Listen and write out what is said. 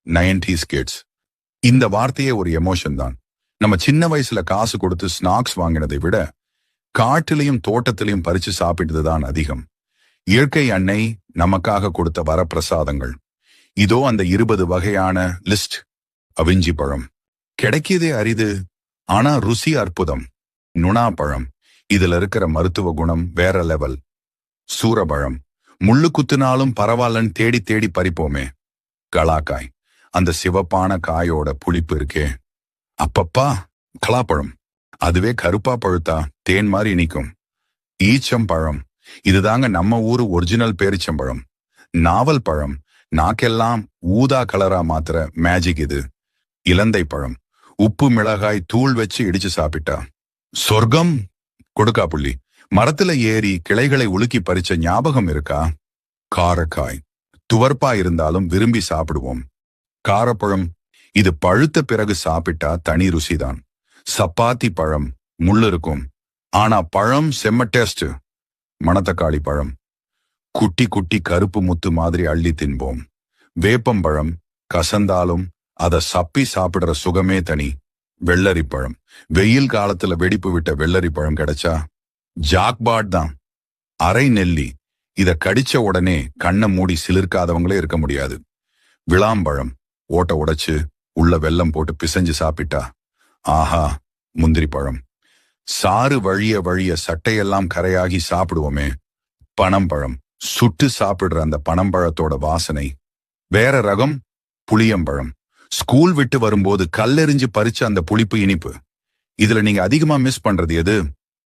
90s kids. இந்த வார்த்தையே ஒரு எமோஷன் தான். நம்ம சின்ன வயசுல காசு கொடுத்து ஸ்நாக்ஸ் வாங்கினதை விட காட்டிலையும் தோட்டத்திலையும் பறிச்சு சாப்பிட்டது தான் அதிகம். இயற்கை அன்னை நமக்காக கொடுத்த வரப்பிரசாதங்கள். இதோ அந்த 20 வகையான லிஸ்ட். அவிஞ்சி பழம் கிடைக்கியதே அரிது, ஆனா ருசி அற்புதம். நுணா பழம், இதுல இருக்கிற மருத்துவ குணம் வேற லெவல். சூரபழம், முள்ளு குத்துனாலும் பரவாயில்லன்னு தேடி தேடி பறிப்போமே. கலாக்காய், அந்த சிவப்பான காயோட புளிப்பு இருக்கே அப்பப்பா. கலாப்பழம், அதுவே கருப்பா பழுத்தா தேன் மாதிரி இனிக்கும். ஈச்சம்பழம், இதுதாங்க நம்ம ஊரு ஒரிஜினல் பேரிச்சம்பழம். நாவல் பழம், நாக்கெல்லாம் ஊதா கலரா மாத்திர மேஜிக் இது. இலந்தை பழம், உப்பு மிளகாய் தூள் வச்சு இடிச்சு சாப்பிட்டா சொர்க்கம். கொடுக்கா புள்ளி, மரத்துல ஏறி கிளைகளை உலுக்கி பறிச்ச ஞாபகம் இருக்கா? காரக்காய், துவர்ப்பா இருந்தாலும் விரும்பி சாப்பிடுவோம். காரப்பழம், இது பழுத்த பிறகு சாப்பிட்டா தனி ருசிதான். சப்பாத்தி பழம், முள்ளு இருக்கும், ஆனா பழம் செம்ம டேஸ்ட். மணத்தக்காளி பழம், குட்டி குட்டி கருப்பு முத்து மாதிரி அள்ளி தின்போம். வேப்பம்பழம், கசந்தாலும் அதை சப்பி சாப்பிடுற சுகமே தனி. வெள்ளரி பழம், வெயில் காலத்துல வெடிப்பு விட்ட வெள்ளரி பழம் கிடைச்சா ஜாக்பாட் தான். அரை நெல்லி, இத கடிச்ச உடனே கண்ணை மூடி சிலிர்க்காதவங்களே இருக்க முடியாது. விளாம்பழம், ஓட்ட உடைச்சு உள்ள வெல்லம் போட்டு பிசைஞ்சு சாப்பிட்டா ஆஹா. முந்திரி பழம், சாறு வழிய வழிய சட்டையெல்லாம் கரையாகி சாப்பிடுவோமே. பனம்பழம், சுட்டு சாப்பிடுற அந்த பனம்பழத்தோட வாசனை வேற ரகம். புளியம்பழம், ஸ்கூல் விட்டு வரும்போது கல்லெறிஞ்சு பறிச்ச அந்த புளிப்பு இனிப்பு. இதுல நீங்க அதிகமா மிஸ் பண்றது எது?